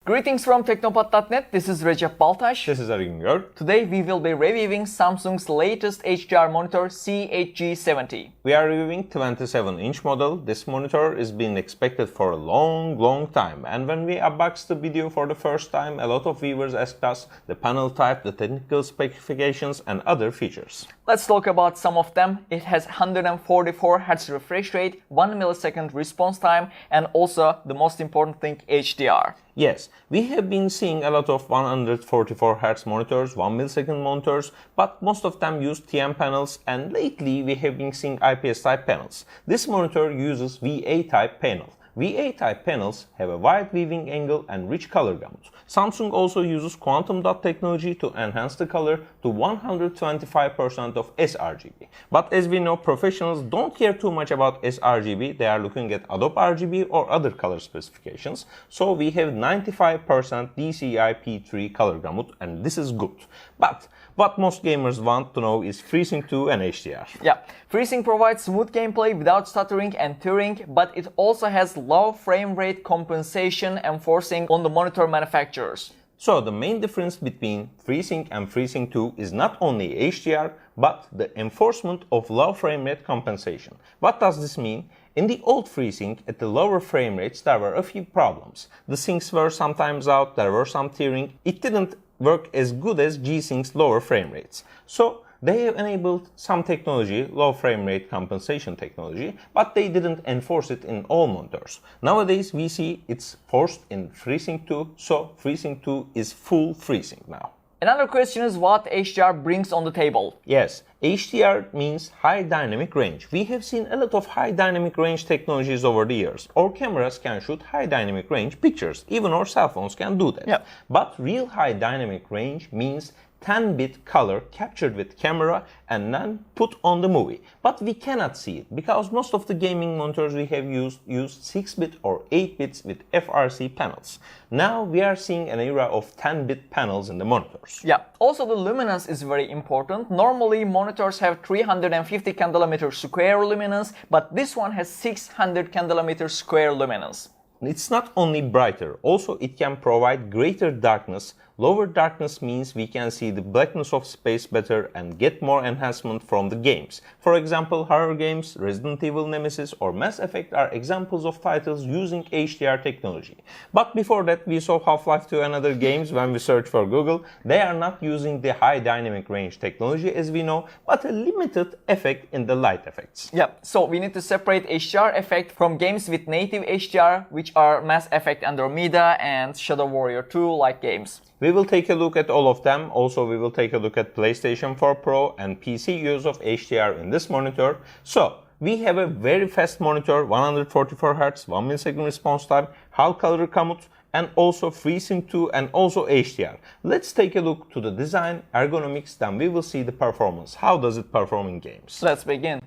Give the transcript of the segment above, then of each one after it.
Greetings from Teknopat.net, this is Recep Baltaş. This is Ergün. Today we will be reviewing Samsung's latest HDR monitor CHG70. We are reviewing 27-inch model. This monitor is being expected for a long time, and when we unboxed the video for the first time, a lot of viewers asked us the panel type, the technical specifications and other features. Let's talk about some of them. It has 144 Hz refresh rate, 1 millisecond response time, and also the most important thing, HDR. Yes, we have been seeing a lot of 144 Hz monitors, 1 millisecond monitors, but most of them use TN panels, and lately we have been seeing IPS type panels. This monitor uses VA type panel. VA type panels have a wide viewing angle and rich color gamut. Samsung also uses quantum dot technology to enhance the color to 125% of sRGB. But as we know, professionals don't care too much about sRGB, they are looking at Adobe RGB or other color specifications. So we have 95% DCI-P3 color gamut, and this is good. But what most gamers want to know is FreeSync 2 and HDR. Yeah, FreeSync provides smooth gameplay without stuttering and tearing, but it also has low frame rate compensation enforcing on the monitor manufacturers. So the main difference between FreeSync and FreeSync 2 is not only HDR, but the enforcement of low frame rate compensation. What does this mean? In the old FreeSync, at the lower frame rates, there were a few problems. The syncs were sometimes out, there were some tearing. It didn't work as good as G-Sync's lower frame rates. So they have enabled some technology, low frame rate compensation technology, but they didn't enforce it in all monitors. Nowadays we see it's forced in FreeSync 2, so FreeSync 2 is full FreeSync now. Another question is what HDR brings on the table. Yes, HDR means high dynamic range. We have seen a lot of high dynamic range technologies over the years. Our cameras can shoot high dynamic range pictures, even our cell phones can do that. Yeah. But real high dynamic range means 10-bit color captured with camera and then put on the movie. But we cannot see it because most of the gaming monitors we have used 6-bit or 8 bits with FRC panels. Now we are seeing an era of 10-bit panels in the monitors. Yeah, also the luminance is very important. Normally monitors have 350 candela square luminance, but this one has 600 candela square luminance. It's not only brighter, also it can provide greater darkness. Lower darkness means we can see the blackness of space better and get more enhancement from the games. For example, horror games, Resident Evil Nemesis or Mass Effect are examples of titles using HDR technology. But before that we saw Half-Life 2 and other games when we search for Google. They are not using the high dynamic range technology as we know, but a limited effect in the light effects. Yeah, so we need to separate HDR effect from games with native HDR, which are Mass Effect Andromeda and Shadow Warrior 2 like games. We will take a look at all of them. Also, we will take a look at PlayStation 4 Pro and PC use of HDR in this monitor. So, we have a very fast monitor, 144 Hz, 1 millisecond response time, high color gamut, and also FreeSync 2 and also HDR. Let's take a look to the design, ergonomics, then we will see the performance. How does it perform in games? Let's begin.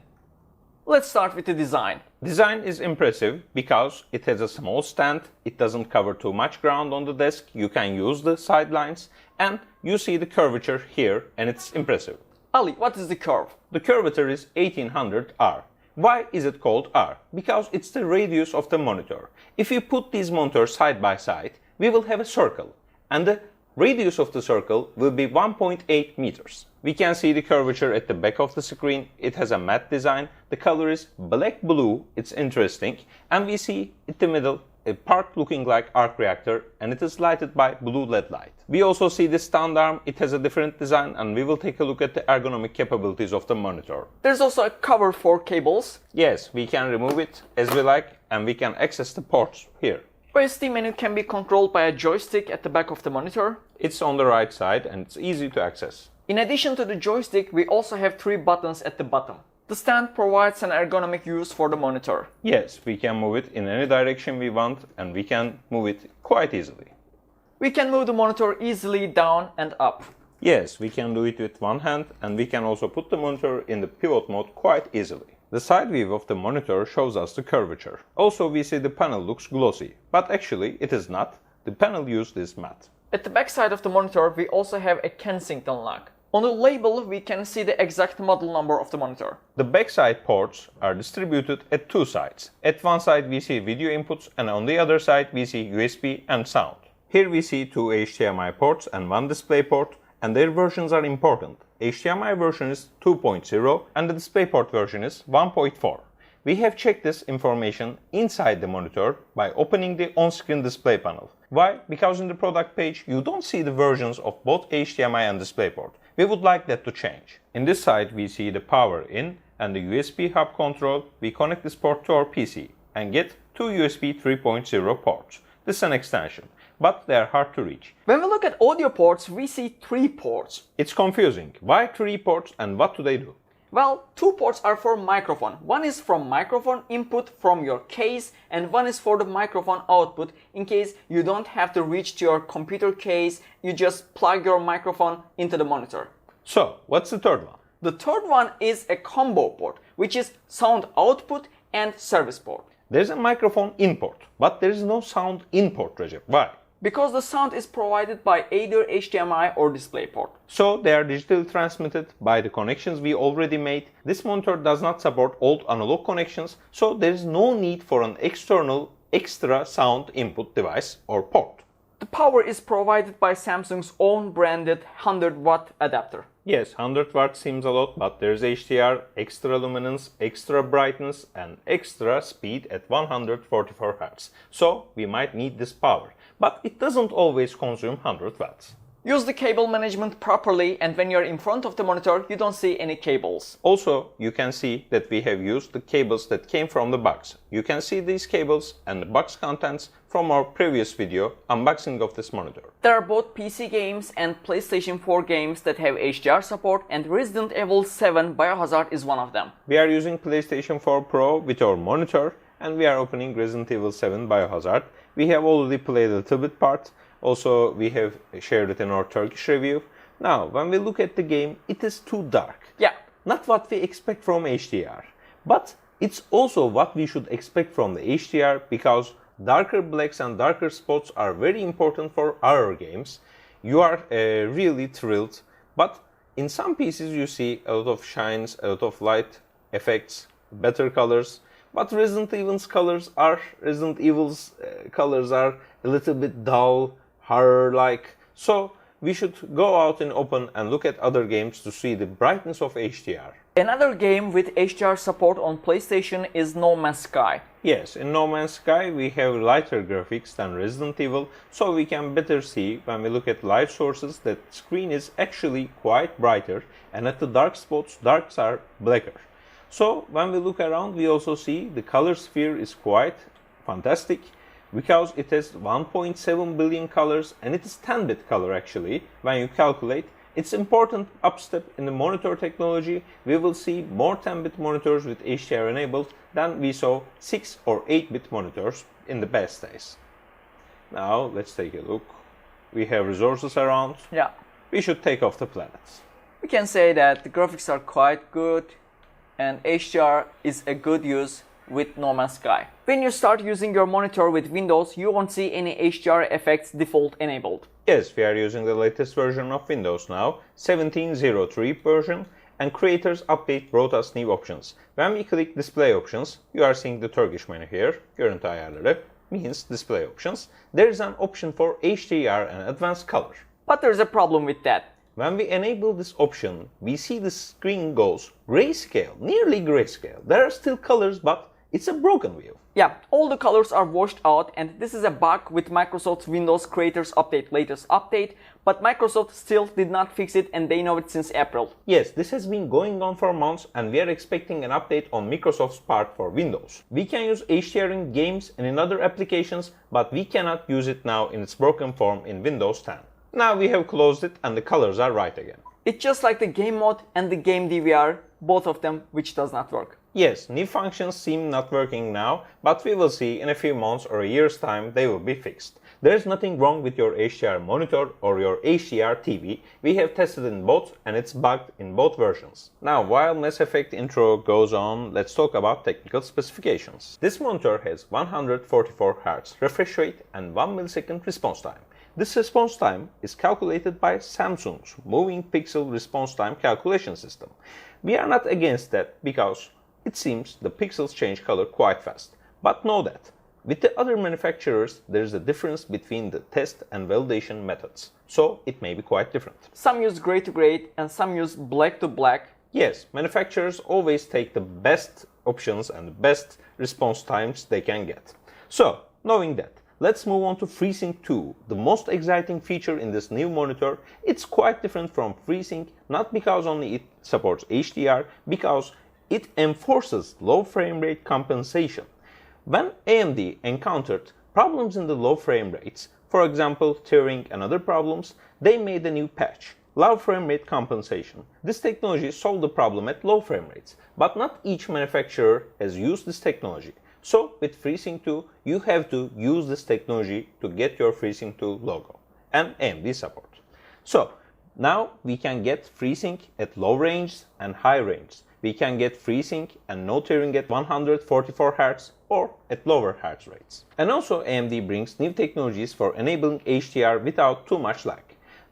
Let's start with the design. Design is impressive because it has a small stand, it doesn't cover too much ground on the desk, you can use the sidelines, and you see the curvature here, and it's impressive. Ali, what is the curve? The curvature is 1800 R. Why is it called R? Because it's the radius of the monitor. If you put these monitors side by side, we will have a circle, and the radius of the circle will be 1.8 meters. We can see the curvature at the back of the screen. It has a matte design. The color is black-blue. It's interesting. And we see in the middle a part looking like arc reactor, and it is lighted by blue LED light. We also see the stand arm. It has a different design, and we will take a look at the ergonomic capabilities of the monitor. There's also a cover for cables. Yes, we can remove it as we like, and we can access the ports here. OSD menu can be controlled by a joystick at the back of the monitor. It's on the right side and it's easy to access. In addition to the joystick, we also have 3 buttons at the bottom. The stand provides an ergonomic use for the monitor. Yes, we can move it in any direction we want and we can move it quite easily. We can move the monitor easily down and up. Yes, we can do it with one hand and we can also put the monitor in the pivot mode quite easily. The side view of the monitor shows us the curvature. Also we see the panel looks glossy, but actually it is not. The panel used is matte. At the back side of the monitor we also have a Kensington lock. On the label we can see the exact model number of the monitor. The backside ports are distributed at 2 sides. At one side we see video inputs and on the other side we see USB and sound. Here we see two HDMI ports and one DisplayPort, and their versions are important. HDMI version is 2.0 and the DisplayPort version is 1.4. We have checked this information inside the monitor by opening the on-screen display panel. Why? Because in the product page you don't see the versions of both HDMI and DisplayPort. We would like that to change. In this side we see the power in and the USB hub control. We connect this port to our PC and get two USB 3.0 ports. This is an extension, but they are hard to reach. When we look at audio ports, we see 3 ports. It's confusing. Why 3 ports and what do they do? Well, 2 ports are for microphone. One is from microphone input from your case and one is for the microphone output. In case you don't have to reach to your computer case, you just plug your microphone into the monitor. So, what's the third one? The third one is a combo port, which is sound output and service port. There's a microphone input, but there is no sound input, Recep. Why? Because the sound is provided by either HDMI or DisplayPort. So they are digitally transmitted by the connections we already made. This monitor does not support old analog connections, so there is no need for an external extra sound input device or port. The power is provided by Samsung's own branded 100-watt adapter. Yes, 100 watts seems a lot, but there's HDR, extra luminance, extra brightness and extra speed at 144 Hz. So we might need this power, but it doesn't always consume 100 watts. Use the cable management properly, and when you're in front of the monitor, you don't see any cables. Also, you can see that we have used the cables that came from the box. You can see these cables and the box contents from our previous video unboxing of this monitor. There are both PC games and PlayStation 4 games that have HDR support, and Resident Evil 7 Biohazard is one of them. We are using PlayStation 4 Pro with our monitor and we are opening Resident Evil 7 Biohazard. We have already played a little bit part. Also, we have shared it in our Turkish review. Now, when we look at the game, it is too dark. Yeah. Not what we expect from HDR. But it's also what we should expect from the HDR, because darker blacks and darker spots are very important for horror games. You are really thrilled. But in some pieces you see a lot of shines, a lot of light effects, better colors. But Resident Evil's colors are a little bit dull, horror-like. So we should go out and open and look at other games to see the brightness of HDR. Another game with HDR support on PlayStation is No Man's Sky. Yes, in No Man's Sky we have lighter graphics than Resident Evil, so we can better see when we look at light sources that the screen is actually quite brighter, and at the dark spots, darks are blacker. So when we look around, we also see the color sphere is quite fantastic, because it has 1.7 billion colors and it is 10-bit color actually. When you calculate, it's important upstep in the monitor technology. We will see more 10-bit monitors with HDR enabled than we saw 6 or 8-bit monitors in the best days. Now let's take a look. We have resources around. Yeah. We should take off the planets. We can say that the graphics are quite good and HDR is a good use with No Man's Sky. When you start using your monitor with Windows, you won't see any HDR effects default enabled. Yes, we are using the latest version of Windows now, 17.03 version, and Creators Update brought us new options. When we click Display Options, you are seeing the Turkish menu here, Görüntü ayarları, means Display Options. There is an option for HDR and Advanced Color. But there's a problem with that. When we enable this option, we see the screen goes grayscale, nearly grayscale. There are still colors, but it's a broken view. Yeah, all the colors are washed out, and this is a bug with Microsoft's Windows Creators Update latest update, but Microsoft still did not fix it and they know it since April. Yes, this has been going on for months and we are expecting an update on Microsoft's part for Windows. We can use HDR in games and in other applications, but we cannot use it now in its broken form in Windows 10. Now we have closed it and the colors are right again. It's just like the game mode and the game DVR, both of them which does not work. Yes, new functions seem not working now, but we will see in a few months or a year's time they will be fixed. There is nothing wrong with your HDR monitor or your HDR TV. We have tested in both and it's bugged in both versions. Now, while Mass Effect intro goes on, let's talk about technical specifications. This monitor has 144 Hz refresh rate and 1 millisecond response time. This response time is calculated by Samsung's moving pixel response time calculation system. We are not against that because it seems the pixels change color quite fast. But know that With the other manufacturers, there is a difference between the test and validation methods, so it may be quite different. Some use gray to gray and some use black to black. Yes, manufacturers always take the best options and the best response times they can get. So, knowing that, let's move on to FreeSync 2, the most exciting feature in this new monitor. It's quite different from FreeSync, not because only it supports HDR, because it enforces low frame rate compensation. When AMD encountered problems in the low frame rates, for example tearing and other problems, they made a new patch, low frame rate compensation. This technology solved the problem at low frame rates, but not each manufacturer has used this technology. So with FreeSync 2, you have to use this technology to get your FreeSync 2 logo and AMD support. So now we can get FreeSync at low range and high range. We can get FreeSync and no tearing at 144 Hz or at lower Hz rates. And also AMD brings new technologies for enabling HDR without too much lag.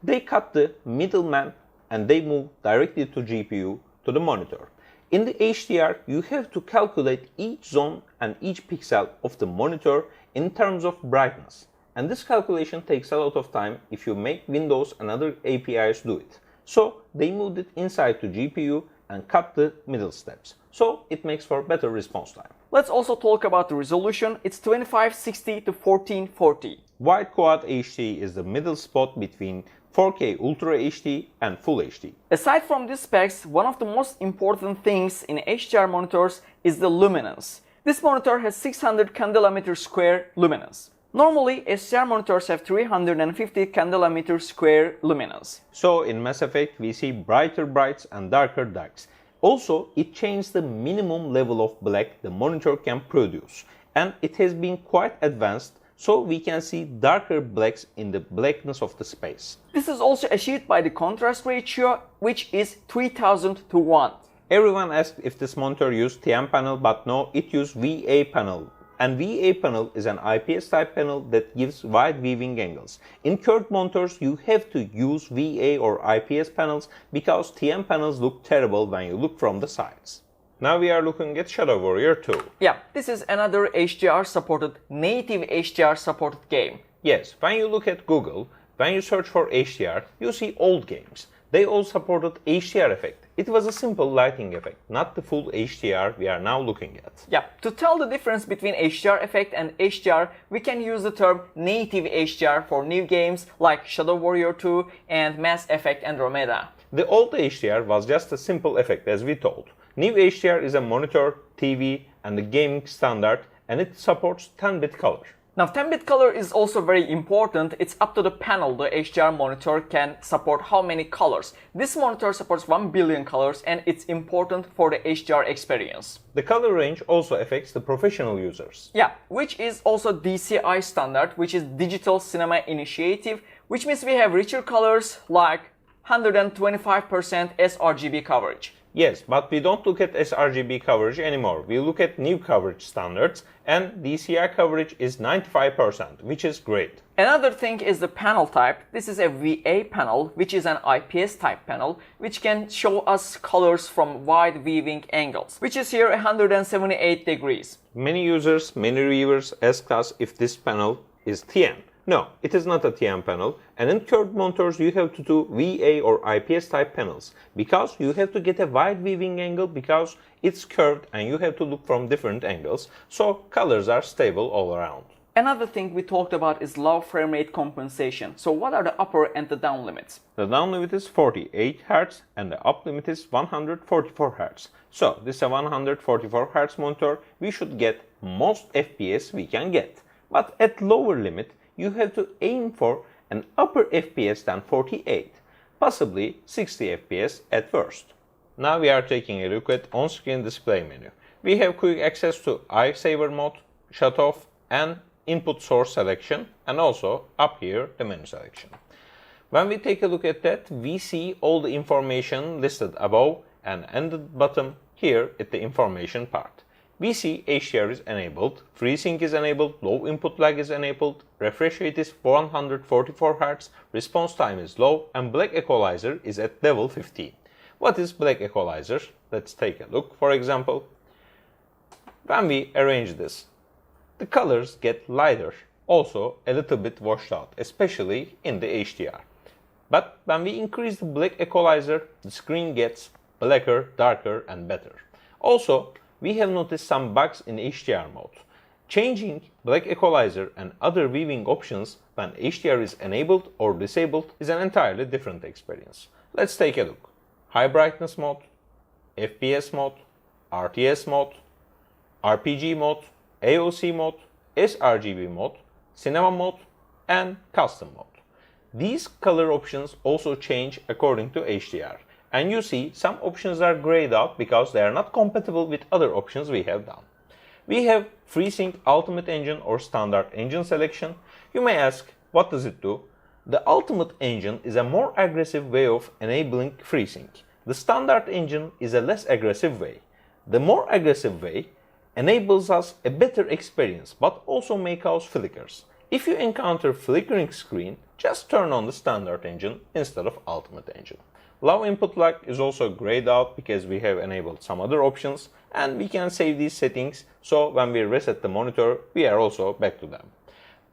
They cut the middleman and they move directly to GPU to the monitor. In the HDR, you have to calculate each zone and each pixel of the monitor in terms of brightness. And this calculation takes a lot of time if you make Windows and other APIs do it. So they moved it inside to GPU and cut the middle steps. So it makes for better response time. Let's also talk about the resolution. It's 2560 to 1440. Wide Quad HD is the middle spot between 4K Ultra HD and Full HD. Aside from these specs, one of the most important things in HDR monitors is the luminance. This monitor has 600 candela square luminance. Normally, HDR monitors have 350 candela square luminance. So in Mass Effect, we see brighter brights and darker darks. Also, it changed the minimum level of black the monitor can produce. And it has been quite advanced, so we can see darker blacks in the blackness of the space. This is also achieved by the contrast ratio, which is 3000 to 1. Everyone asked if this monitor used TN panel, but no, it used VA panel. And VA panel is an IPS type panel that gives wide viewing angles. In curved monitors, you have to use VA or IPS panels because TN panels look terrible when you look from the sides. Now we are looking at Shadow Warrior 2. Yeah, this is another HDR supported, native HDR supported game. Yes, when you look at Google, when you search for HDR, you see old games. They all supported HDR effect. It was a simple lighting effect, not the full HDR we are now looking at. Yeah, to tell the difference between HDR effect and HDR, we can use the term native HDR for new games like Shadow Warrior 2 and Mass Effect Andromeda. The old HDR was just a simple effect as we told. New HDR is a monitor, TV and a gaming standard, and it supports 10-bit color. Now 10-bit color is also very important. It's up to the panel. The HDR monitor can support how many colors. This monitor supports 1 billion colors and it's important for the HDR experience. The color range also affects the professional users. Yeah, which is also DCI standard, which is Digital Cinema Initiative, which means we have richer colors like 125% sRGB coverage. Yes, but we don't look at sRGB coverage anymore. We look at new coverage standards, and DCI coverage is 95%, which is great. Another thing is the panel type. This is a VA panel, which is an IPS type panel, which can show us colors from wide viewing angles, which is here 178 degrees. Many users, many reviewers asked us if this panel is TN. No, it is not a TN panel, and in curved monitors you have to do VA or IPS type panels because you have to get a wide viewing angle because it's curved and you have to look from different angles, so colors are stable all around. Another thing we talked about is low frame rate compensation. So what are the upper and the down limits? The down limit is 48 Hz and the up limit is 144 Hz. So this is a 144 Hz monitor, we should get most FPS we can get. But at lower limit, you have to aim for an upper FPS than 48, possibly 60 FPS at worst. Now we are taking a look at on-screen display menu. We have quick access to eye saver mode, shut off and input source selection, and also up here the menu selection. When we take a look at that, we see all the information listed above and at the bottom here at the information part. We see HDR is enabled, FreeSync is enabled, low input lag is enabled, refresh rate is 144 Hz, response time is low, and Black Equalizer is at level 15. What is Black Equalizer? Let's take a look. For example, when we arrange this, the colors get lighter, also a little bit washed out, especially in the HDR. But when we increase the black equalizer, the screen gets blacker, darker and better. Also, we have noticed some bugs in HDR mode. Changing black equalizer and other viewing options when HDR is enabled or disabled is an entirely different experience. Let's take a look. High brightness mode, FPS mode, RTS mode, RPG mode, AOC mode, sRGB mode, cinema mode, and custom mode. These color options also change according to HDR. And you see some options are grayed out because they are not compatible with other options we have done. We have FreeSync Ultimate Engine or Standard Engine selection. You may ask, what does it do? The Ultimate Engine is a more aggressive way of enabling FreeSync. The Standard Engine is a less aggressive way. The more aggressive way enables us a better experience, but also may cause flickers. If you encounter flickering screen, just turn on the Standard Engine instead of Ultimate Engine. Low input lag is also grayed out because we have enabled some other options, and we can save these settings, so when we reset the monitor, we are also back to them.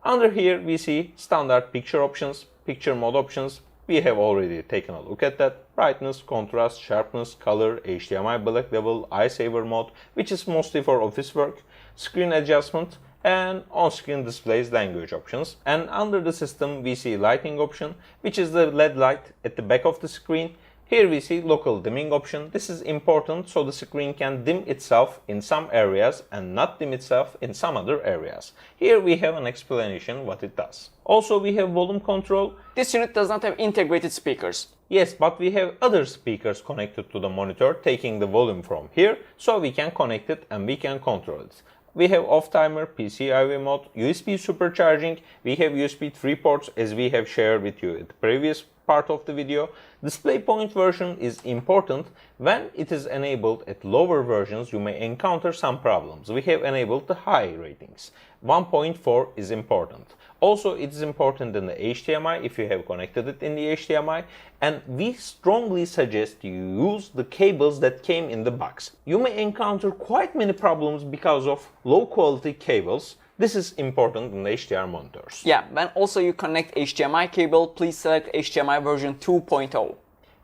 Under here we see standard picture options, picture mode options. We have already taken a look at that. Brightness, contrast, sharpness, color, HDMI black level, eye saver mode, which is mostly for office work, screen adjustment, and on-screen displays language options. And under the system we see lighting option, which is the LED light at the back of the screen. Here we see local dimming option. This is important so the screen can dim itself in some areas and not dim itself in some other areas. Here we have an explanation what it does. Also we have volume control. This unit does not have integrated speakers. Yes, but we have other speakers connected to the monitor taking the volume from here, so we can connect it and we can control it. We have off timer, PCIe mode, USB supercharging, we have USB 3 ports as we have shared with you at the previous part of the video. DisplayPort version is important. When it is enabled at lower versions, you may encounter some problems. We have enabled the high ratings. 1.4 is important. Also, it is important in the HDMI if you have connected it in the HDMI, and we strongly suggest you use the cables that came in the box. You may encounter quite many problems because of low quality cables. This is important in HDR monitors. Yeah, when also you connect HDMI cable, please select HDMI version 2.0.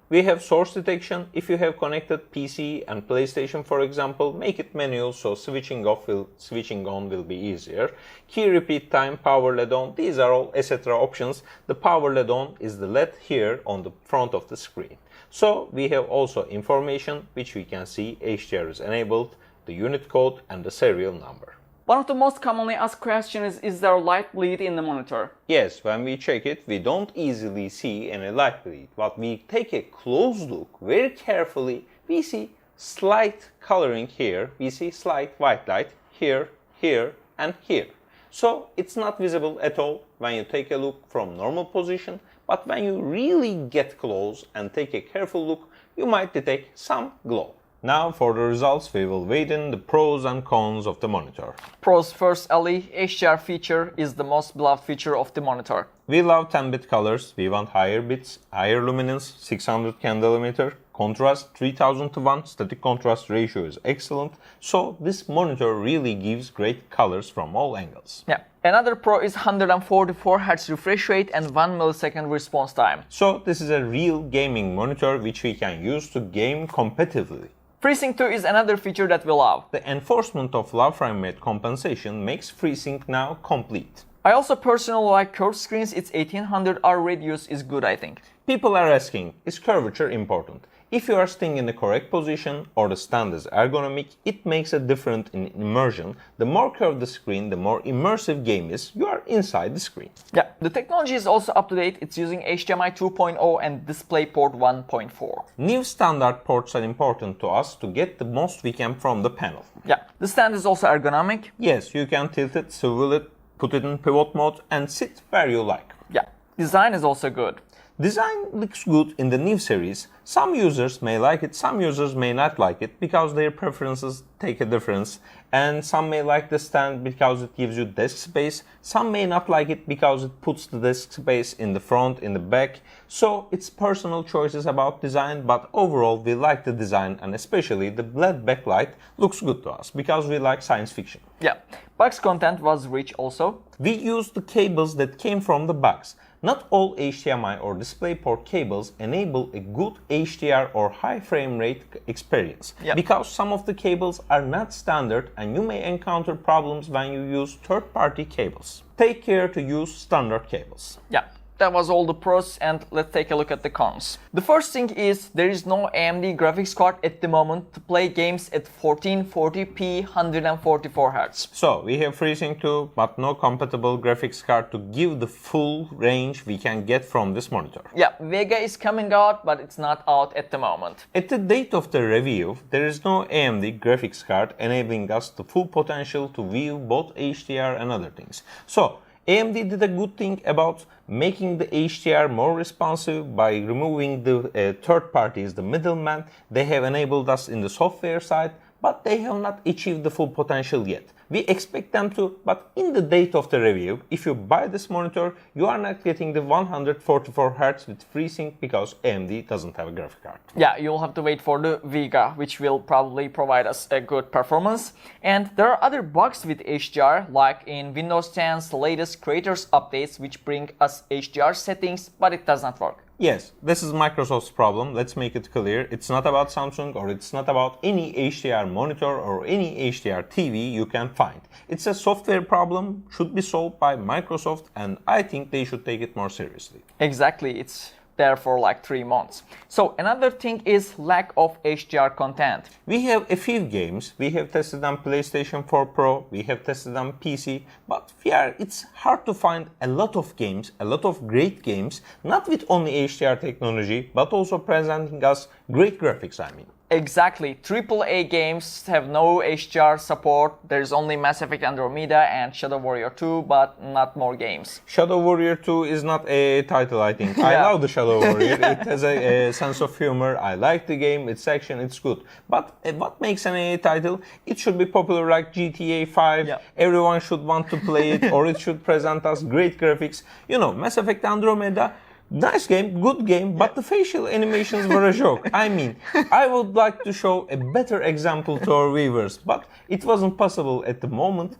We have source detection. If you have connected PC and PlayStation, for example, make it manual so switching on will be easier. Key repeat time, power LED on, these are all etc. options. The power LED on is the LED here on the front of the screen. So we have also information which we can see HDR is enabled, the unit code and the serial number. One of the most commonly asked questions is there light bleed in the monitor? Yes, when we check it, we don't easily see any light bleed, but we take a close look very carefully, we see slight coloring here, we see slight white light here, here and here. So it's not visible at all when you take a look from normal position, but when you really get close and take a careful look, you might detect some glow. Now for the results, we will weigh in the pros and cons of the monitor. Pros first, Ali. HDR feature is the most beloved feature of the monitor. We love 10-bit colors, we want higher bits, higher luminance, 600 candela, contrast 3000 to 1, static contrast ratio is excellent, so this monitor really gives great colors from all angles. Yeah. Another pro is 144 Hz refresh rate and 1 millisecond response time. So this is a real gaming monitor which we can use to game competitively. FreeSync 2 is another feature that we love. The enforcement of low frame rate compensation makes FreeSync now complete. I also personally like curved screens. Its 1800R radius is good, I think. People are asking, is curvature important? If you are staying in the correct position or the stand is ergonomic, it makes a difference in immersion. The more curved the screen, the more immersive game is. You are inside the screen. Yeah, the technology is also up to date. It's using HDMI 2.0 and DisplayPort 1.4. New standard ports are important to us to get the most we can from the panel. Yeah, the stand is also ergonomic. Yes, you can tilt it, swivel it, put it in pivot mode and sit where you like. Yeah, design is also good. Design looks good in the new series. Some users may like it, some users may not like it because their preferences take a difference, and some may like the stand because it gives you desk space, some may not like it because it puts the desk space in the front, in the back. So it's personal choices about design, but overall we like the design, and especially the LED backlight looks good to us because we like science fiction. Yeah, box content was rich also. We used the cables that came from the box. Not all HDMI or DisplayPort cables enable a good HDR or high frame rate experience, because some of the cables are not standard and you may encounter problems when you use third-party cables. Take care to use standard cables. Yeah. That was all the pros, and let's take a look at the cons. The first thing is there is no AMD graphics card at the moment to play games at 1440p 144Hz. So we have FreeSync too, but no compatible graphics card to give the full range we can get from this monitor. Yeah, Vega is coming out, but it's not out at the moment. At the date of the review, there is no AMD graphics card enabling us the full potential to view both HDR and other things. So AMD did a good thing about making the HDR more responsive by removing the third parties, the middleman. They have enabled us in the software side, but they have not achieved the full potential yet. We expect them to, but in the date of the review, if you buy this monitor, you are not getting the 144Hz with FreeSync because AMD doesn't have a graphic card. Yeah, you'll have to wait for the Vega, which will probably provide us a good performance. And there are other bugs with HDR, like in Windows 10's latest creators updates, which bring us HDR settings, but it does not work. Yes, this is Microsoft's problem. Let's make it clear. It's not about Samsung, or it's not about any HDR monitor or any HDR TV you can find. It's a software problem, should be solved by Microsoft, and I think they should take it more seriously. Exactly, it's there for like 3 months. So another thing is lack of HDR content. We have a few games. We have tested on PlayStation 4 Pro, we have tested on PC, but it's hard to find a lot of games, a lot of great games, not with only HDR technology, but also presenting us great graphics, I mean. Exactly, AAA games have no HDR support. There's only Mass Effect Andromeda and Shadow Warrior 2, but not more games. Shadow Warrior 2 is not a title, I think. I love the Shadow Warrior. It has a sense of humor. I like the game. It's action. It's good. But what makes an AA title? It should be popular like GTA 5. Yeah. Everyone should want to play it, or it should present us great graphics. You know, Mass Effect Andromeda, nice game, good game, but the facial animations were a joke. I mean, I would like to show a better example to our viewers, but it wasn't possible at the moment.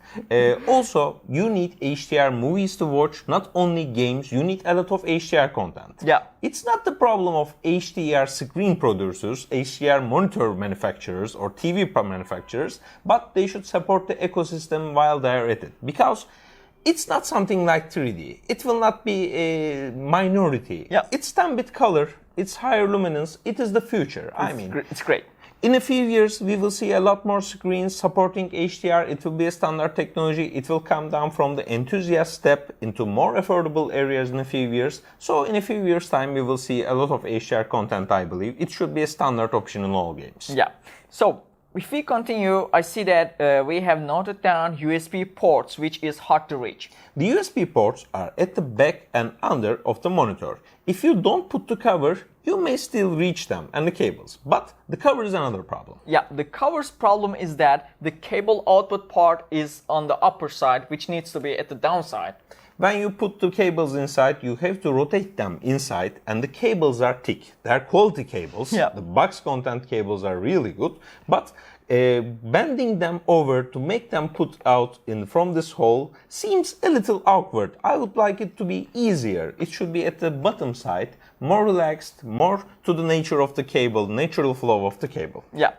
Also, you need HDR movies to watch, not only games, you need a lot of HDR content. Yeah. It's not the problem of HDR screen producers, HDR monitor manufacturers, or TV manufacturers, but they should support the ecosystem while they're at it. Because it's not something like 3D. It will not be a minority. Yeah. It's 10-bit color, it's higher luminance, it is the future. It's great. In a few years, we will see a lot more screens supporting HDR. It will be a standard technology. It will come down from the enthusiast step into more affordable areas in a few years. So in a few years' time, we will see a lot of HDR content, I believe. It should be a standard option in all games. Yeah. So if we continue, I see that we have noted down USB ports, which is hard to reach. The USB ports are at the back and under of the monitor. If you don't put the cover, you may still reach them and the cables, but the cover is another problem. Yeah, the cover's problem is that the cable output part is on the upper side, which needs to be at the downside. When you put the cables inside, you have to rotate them inside, and the cables are thick. They're quality cables. Yeah. The box content cables are really good, but bending them over to make them put out from this hole seems a little awkward. I would like it to be easier. It should be at the bottom side, more relaxed, more to the nature of the cable, natural flow of the cable. Yeah.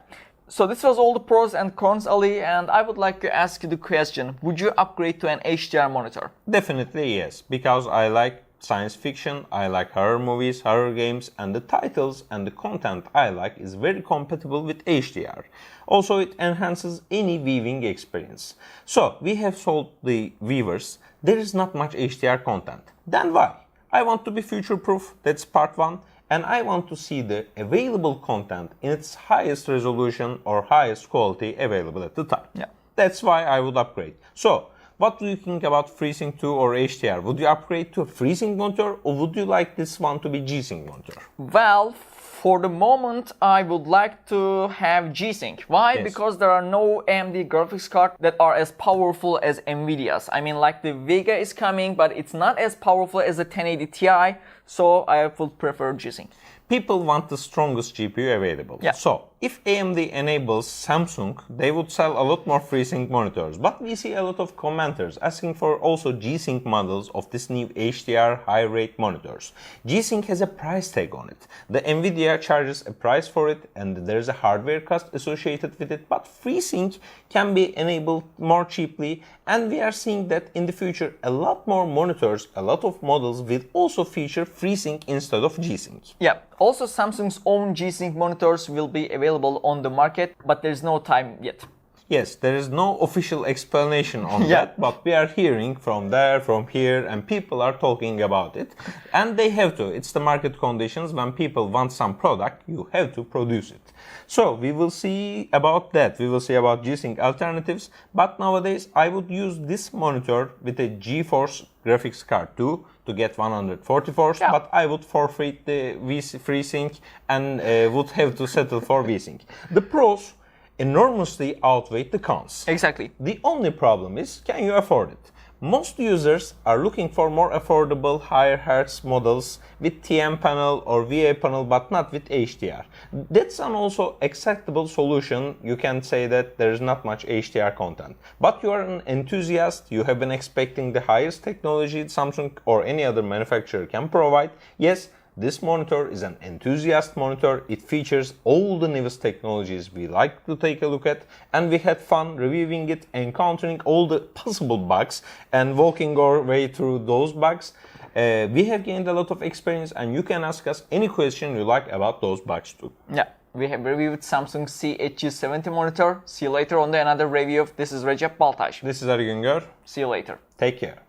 So this was all the pros and cons, Ali, and I would like to ask you the question, would you upgrade to an HDR monitor? Definitely yes, because I like science fiction, I like horror movies, horror games, and the titles and the content I like is very compatible with HDR. Also, it enhances any viewing experience. So, we have told the viewers there is not much HDR content. Then why? I want to be future-proof, that's part 1. And I want to see the available content in its highest resolution or highest quality available at the time. Yeah. That's why I would upgrade. So, What do you think about FreeSync 2 or HDR? Would you upgrade to a FreeSync monitor or would you like this one to be G-Sync monitor? Well, for the moment, I would like to have G-Sync. Why? Yes. Because there are no AMD graphics cards that are as powerful as Nvidia's. I mean, like the Vega is coming, but it's not as powerful as the 1080 Ti, so I would prefer G-Sync. People want the strongest GPU available. Yeah. So, if AMD enables Samsung, they would sell a lot more FreeSync monitors. But we see a lot of commenters asking for also G-Sync models of this new HDR high-rate monitors. G-Sync has a price tag on it. The Nvidia charges a price for it and there's a hardware cost associated with it. But FreeSync can be enabled more cheaply, and we are seeing that in the future a lot more monitors, a lot of models will also feature FreeSync instead of G-Sync. Yeah. Also, Samsung's own G-Sync monitors will be available on the market, but there's no time yet. Yes, there is no official explanation on that, but we are hearing from there, from here, and people are talking about it. And they have to. It's the market conditions. When people want some product, you have to produce it. So we will see about that. We will see about G-Sync alternatives. But nowadays, I would use this monitor with a GeForce graphics card too to get 144, but I would forfeit the FreeSync and would have to settle for V-Sync. The pros enormously outweigh the cons. Exactly. The only problem is, can you afford it? Most users are looking for more affordable, higher hertz models with TN panel or VA panel, but not with HDR. That's an also acceptable solution. You can say that there is not much HDR content. But you are an enthusiast, you have been expecting the highest technology Samsung or any other manufacturer can provide. Yes, this monitor is an enthusiast monitor. It features all the newest technologies we like to take a look at, and we had fun reviewing it, encountering all the possible bugs and walking our way through those bugs. We have gained a lot of experience, and you can ask us any question you like about those bugs too. Yeah, we have reviewed Samsung CHG70 monitor. See you later on another review of This is Recep Baltaş. This is Ergüngör. See you later. Take care.